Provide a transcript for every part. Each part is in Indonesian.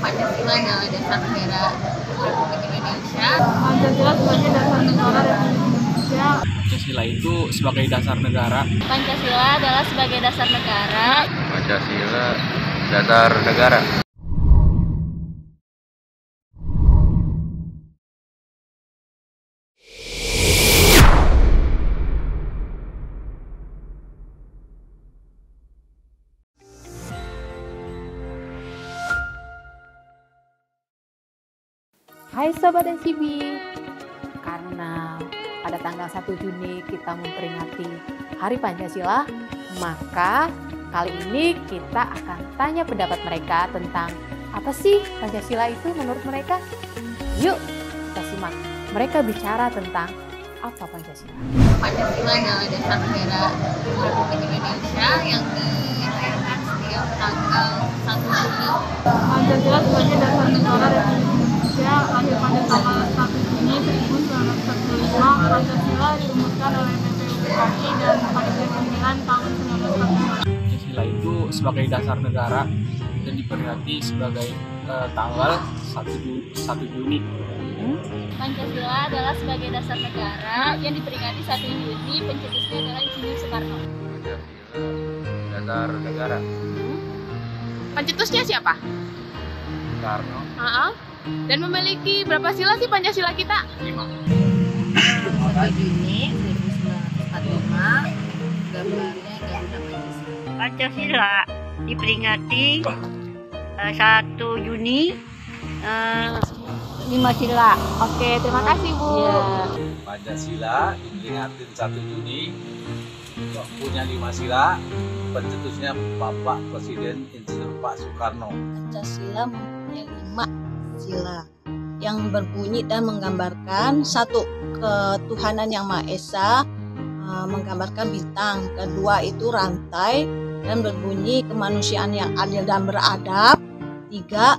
Pancasila adalah dasar negara Republik Indonesia. Pancasila sebagai dasar negara Republik Indonesia. Pancasila itu sebagai dasar negara. Pancasila adalah sebagai dasar negara. Pancasila dasar negara. Hai Sobat NCB, karena pada tanggal 1 Juni kita memperingati Hari Pancasila, maka kali ini kita akan tanya pendapat mereka tentang apa sih Pancasila itu menurut mereka. Yuk kita simak mereka bicara tentang apa Pancasila. Pancasila adalah dasar negara Republik Indonesia yang dilahirkan setiap tanggal 1 Juni. Pancasila sebagai dasar negara Republik Indonesia lahir pada tanggal 1 Juni 1945. Pancasila dirumuskan oleh BPUPKI dan Panitia 9 tahun 1945. Pancasila itu sebagai dasar negara dan diperingati sebagai tanggal 1 Juni. Pancasila adalah sebagai dasar negara yang diperingati 1 Juni, pencetusnya adalah Insinyur Soekarno. Pancasila dasar negara. Pencetusnya siapa? Soekarno. Dan memiliki berapa sila sih Pancasila kita? 5. 1 Juni 1945, gambarnya Garuda Pancasila. Pancasila diperingati 1 Juni 5 sila. Oke, terima kasih Bu. Pancasila diperingati 1 Juni, punya 5 sila, pencetusnya Bapak Presiden Insinyur Pak Soekarno. Pancasila mempunyai 5 sila yang berbunyi dan menggambarkan satu, ketuhanan yang Maha Esa, menggambarkan bintang. Kedua itu rantai dan berbunyi kemanusiaan yang adil dan beradab. 3,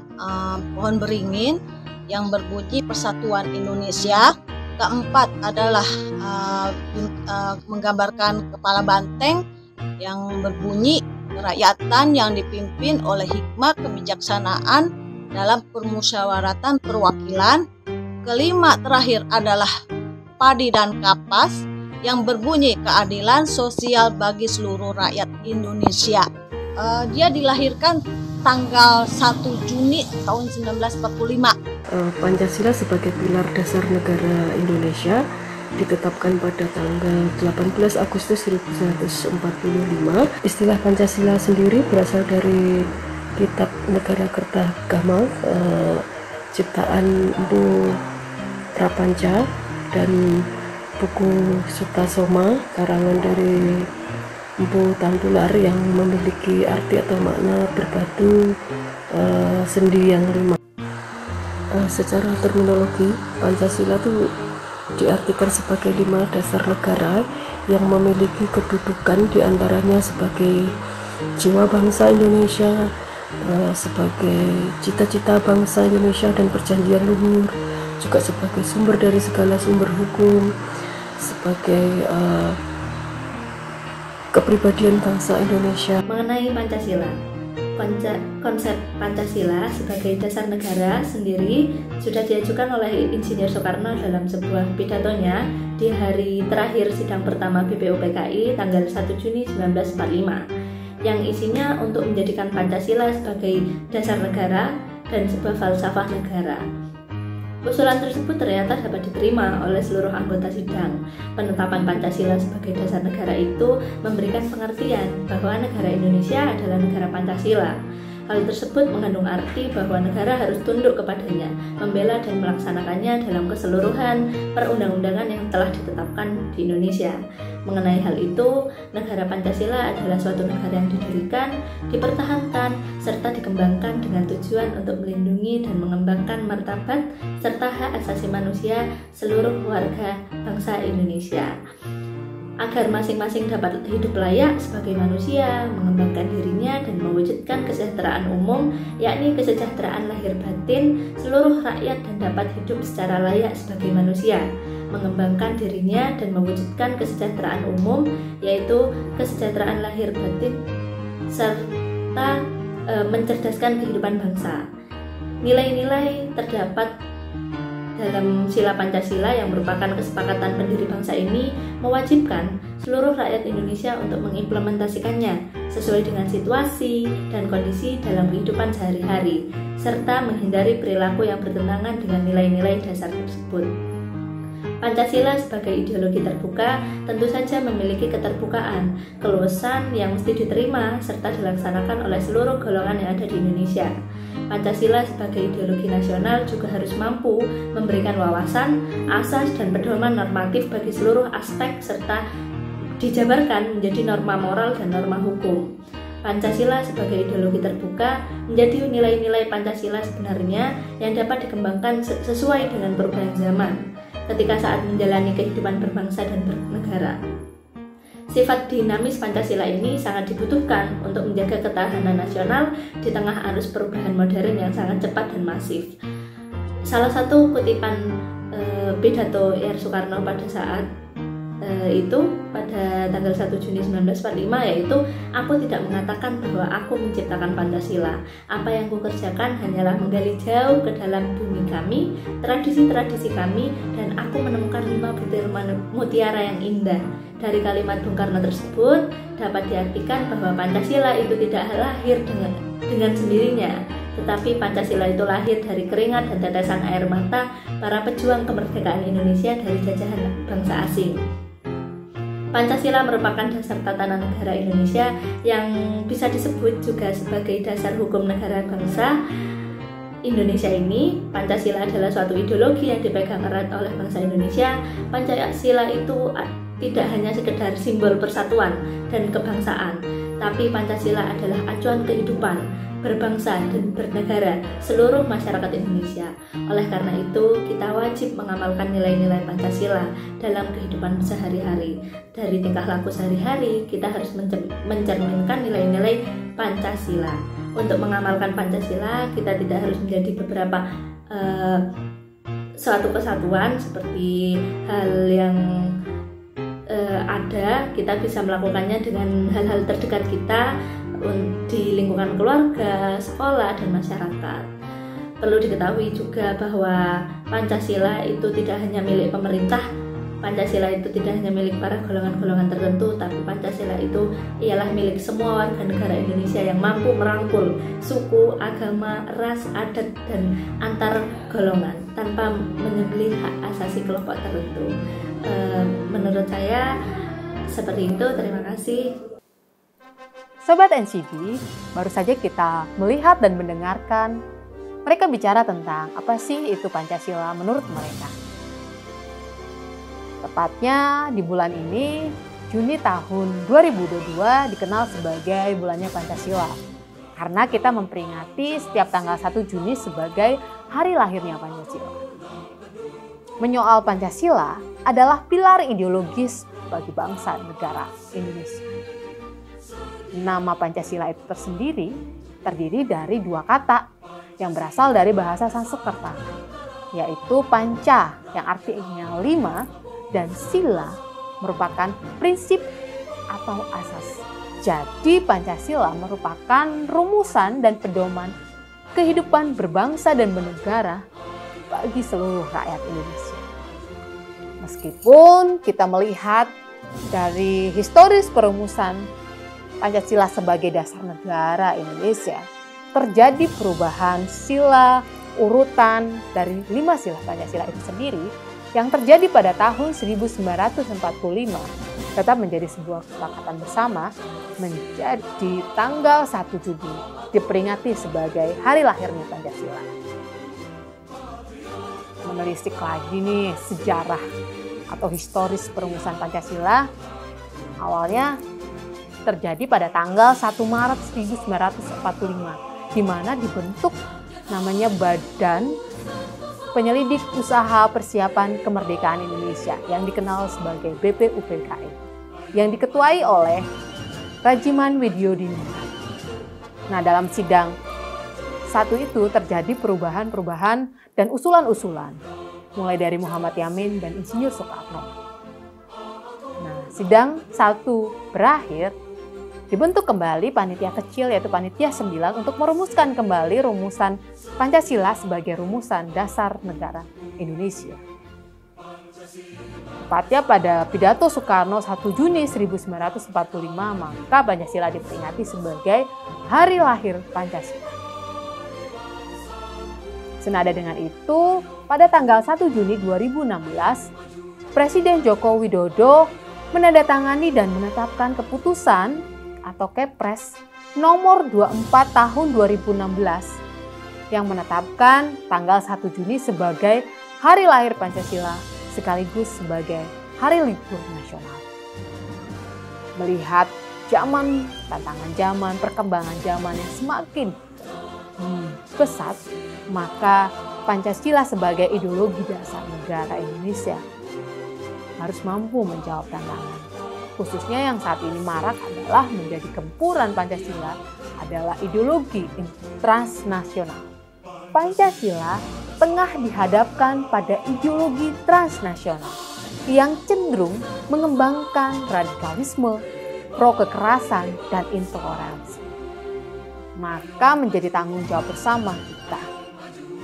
pohon beringin yang berbunyi persatuan Indonesia. Keempat adalah menggambarkan kepala banteng yang berbunyi kerakyatan yang dipimpin oleh hikmat kebijaksanaan dalam permusyawaratan perwakilan. Kelima terakhir adalah padi dan kapas yang berbunyi keadilan sosial bagi seluruh rakyat Indonesia. Dia dilahirkan tanggal 1 Juni tahun 1945. Pancasila sebagai pilar dasar negara Indonesia ditetapkan pada tanggal 18 Agustus 1945. Istilah Pancasila sendiri berasal dari Kitab Negara Kertagama ciptaan Mpu Prapanca dan buku Sutasoma karangan dari Mpu Tantular yang memiliki arti atau makna berbatu sendi yang 5. Secara terminologi, Pancasila itu diartikan sebagai 5 dasar negara yang memiliki kedudukan diantaranya sebagai jiwa bangsa Indonesia, sebagai cita-cita bangsa Indonesia dan perjanjian luhur, juga sebagai sumber dari segala sumber hukum, sebagai kepribadian bangsa Indonesia. Mengenai Pancasila, konsep Pancasila sebagai dasar negara sendiri sudah diajukan oleh Insinyur Soekarno dalam sebuah pidatonya di hari terakhir sidang pertama BPUPKI tanggal 1 Juni 1945 yang isinya untuk menjadikan Pancasila sebagai dasar negara dan sebuah falsafah negara. Usulan tersebut ternyata dapat diterima oleh seluruh anggota sidang. Penetapan Pancasila sebagai dasar negara itu memberikan pengertian bahwa negara Indonesia adalah negara Pancasila. Hal tersebut mengandung arti bahwa negara harus tunduk kepadanya, membela dan melaksanakannya dalam keseluruhan perundang-undangan yang telah ditetapkan di Indonesia. Mengenai hal itu, negara Pancasila adalah suatu negara yang didirikan, dipertahankan, serta dikembangkan dengan tujuan untuk melindungi dan mengembangkan martabat serta hak asasi manusia seluruh warga bangsa Indonesia, agar masing-masing dapat hidup layak sebagai manusia, mengembangkan dirinya dan mewujudkan kesejahteraan umum, yakni kesejahteraan lahir batin seluruh rakyat dan dapat hidup secara layak sebagai manusia, mengembangkan dirinya dan mewujudkan kesejahteraan umum, yaitu kesejahteraan lahir batin serta mencerdaskan kehidupan bangsa. Nilai-nilai terdapat dalam sila Pancasila yang merupakan kesepakatan pendiri bangsa ini mewajibkan seluruh rakyat Indonesia untuk mengimplementasikannya sesuai dengan situasi dan kondisi dalam kehidupan sehari-hari, serta menghindari perilaku yang bertentangan dengan nilai-nilai dasar tersebut. Pancasila sebagai ideologi terbuka tentu saja memiliki keterbukaan, keluasan yang mesti diterima serta dilaksanakan oleh seluruh golongan yang ada di Indonesia. Pancasila sebagai ideologi nasional juga harus mampu memberikan wawasan, asas, dan pedoman normatif bagi seluruh aspek serta dijabarkan menjadi norma moral dan norma hukum. Pancasila sebagai ideologi terbuka menjadi nilai-nilai Pancasila sebenarnya yang dapat dikembangkan sesuai dengan perubahan zaman ketika saat menjalani kehidupan berbangsa dan bernegara. Sifat dinamis Pancasila ini sangat dibutuhkan untuk menjaga ketahanan nasional di tengah arus perubahan modern yang sangat cepat dan masif. Salah satu kutipan pidato R. Soekarno pada saat itu pada tanggal 1 Juni 1945 yaitu, "Aku tidak mengatakan bahwa aku menciptakan Pancasila. Apa yang kukerjakan hanyalah menggali jauh ke dalam bumi kami, tradisi-tradisi kami, dan aku menemukan 5 butir mutiara yang indah." Dari kalimat Bung Karno tersebut dapat diartikan bahwa Pancasila itu tidak lahir dengan sendirinya, tetapi Pancasila itu lahir dari keringat dan tetesan air mata para pejuang kemerdekaan Indonesia dari jajahan bangsa asing. Pancasila merupakan dasar tatanan negara Indonesia yang bisa disebut juga sebagai dasar hukum negara bangsa Indonesia ini. Pancasila adalah suatu ideologi yang dipegang erat oleh bangsa Indonesia. Pancasila itu tidak hanya sekedar simbol persatuan dan kebangsaan, tapi Pancasila adalah acuan kehidupan berbangsa dan bernegara seluruh masyarakat Indonesia. Oleh karena itu, kita wajib mengamalkan nilai-nilai Pancasila dalam kehidupan sehari-hari. Dari tingkah laku sehari-hari, kita harus mencerminkan nilai-nilai Pancasila. Untuk mengamalkan Pancasila, kita tidak harus menjadi beberapa suatu kesatuan seperti hal yang ada. Kita bisa melakukannya dengan hal-hal terdekat kita di lingkungan keluarga, sekolah, dan masyarakat. Perlu diketahui juga bahwa Pancasila itu tidak hanya milik pemerintah, Pancasila itu tidak hanya milik para golongan-golongan tertentu, tapi Pancasila itu ialah milik semua warga negara Indonesia yang mampu merangkul suku, agama, ras, adat, dan antar golongan tanpa menyembelih hak asasi kelompok tertentu. Menurut saya seperti itu. Terima kasih. Sobat NCB, baru saja kita melihat dan mendengarkan mereka bicara tentang apa sih itu Pancasila menurut mereka. Tepatnya di bulan ini, Juni tahun 2022 dikenal sebagai bulannya Pancasila. Karena kita memperingati setiap tanggal 1 Juni sebagai hari lahirnya Pancasila. Menyoal Pancasila adalah pilar ideologis bagi bangsa negara Indonesia. Nama Pancasila itu tersendiri terdiri dari 2 kata yang berasal dari bahasa Sanskerta, yaitu panca yang artinya 5 dan sila merupakan prinsip atau asas. Jadi Pancasila merupakan rumusan dan pedoman kehidupan berbangsa dan bernegara bagi seluruh rakyat Indonesia. Meskipun kita melihat dari historis perumusan Pancasila sebagai dasar negara Indonesia, terjadi perubahan sila urutan dari 5 sila Pancasila itu sendiri yang terjadi pada tahun 1945 tetap menjadi sebuah kesepakatan bersama menjadi tanggal 1 Juni diperingati sebagai hari lahirnya Pancasila. Menelisik lagi nih sejarah atau historis perumusan Pancasila, awalnya terjadi pada tanggal 1 Maret 1945, di mana dibentuk namanya Badan Penyelidik Usaha Persiapan Kemerdekaan Indonesia yang dikenal sebagai BPUPKI, yang diketuai oleh Rajiman Widyodiningrat. Nah, dalam sidang satu itu terjadi perubahan-perubahan dan usulan-usulan, mulai dari Muhammad Yamin dan Insinyur Soekarno. Nah, sidang 1 berakhir, dibentuk kembali panitia kecil yaitu panitia 9 untuk merumuskan kembali rumusan Pancasila sebagai rumusan dasar negara Indonesia. Tepatnya pada pidato Soekarno 1 Juni 1945, maka Pancasila diperingati sebagai hari lahir Pancasila. Senada dengan itu, pada tanggal 1 Juni 2016, Presiden Joko Widodo menandatangani dan menetapkan keputusan atau Kepres nomor 24 tahun 2016 yang menetapkan tanggal 1 Juni sebagai hari lahir Pancasila sekaligus sebagai hari libur nasional. Melihat zaman, tantangan zaman, perkembangan zaman yang semakin pesat, maka Pancasila sebagai ideologi dasar negara Indonesia harus mampu menjawab tantangan. Khususnya yang saat ini marak adalah menjadi gempuran Pancasila adalah ideologi transnasional. Pancasila tengah dihadapkan pada ideologi transnasional yang cenderung mengembangkan radikalisme, pro kekerasan, dan intoleransi. Maka menjadi tanggung jawab bersama kita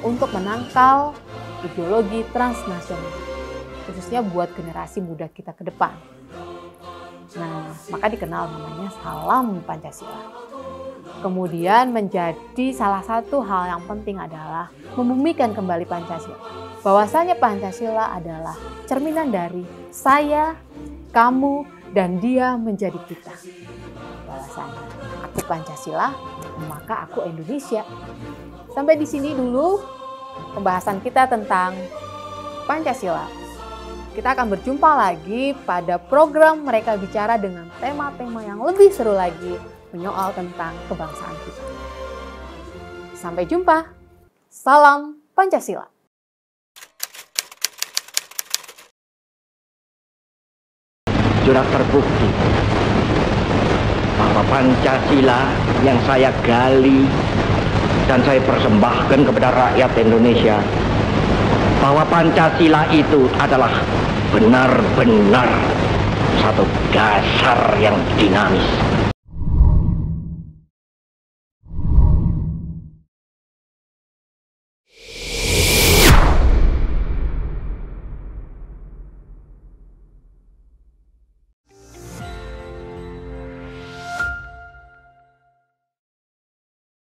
untuk menangkal ideologi transnasional, khususnya buat generasi muda kita ke depan. Nah, maka dikenal namanya Salam Pancasila. Kemudian menjadi salah satu hal yang penting adalah membumikan kembali Pancasila. Bahwasanya Pancasila adalah cerminan dari saya, kamu, dan dia menjadi kita. Bahwasanya aku Pancasila, maka aku Indonesia. Sampai di sini dulu pembahasan kita tentang Pancasila. Kita akan berjumpa lagi pada program Mereka Bicara dengan tema-tema yang lebih seru lagi menyoal tentang kebangsaan kita. Sampai jumpa. Salam Pancasila. Sudah terbukti bahwa Pancasila yang saya gali dan saya persembahkan kepada rakyat Indonesia, bahwa Pancasila itu adalah benar-benar satu dasar yang dinamis.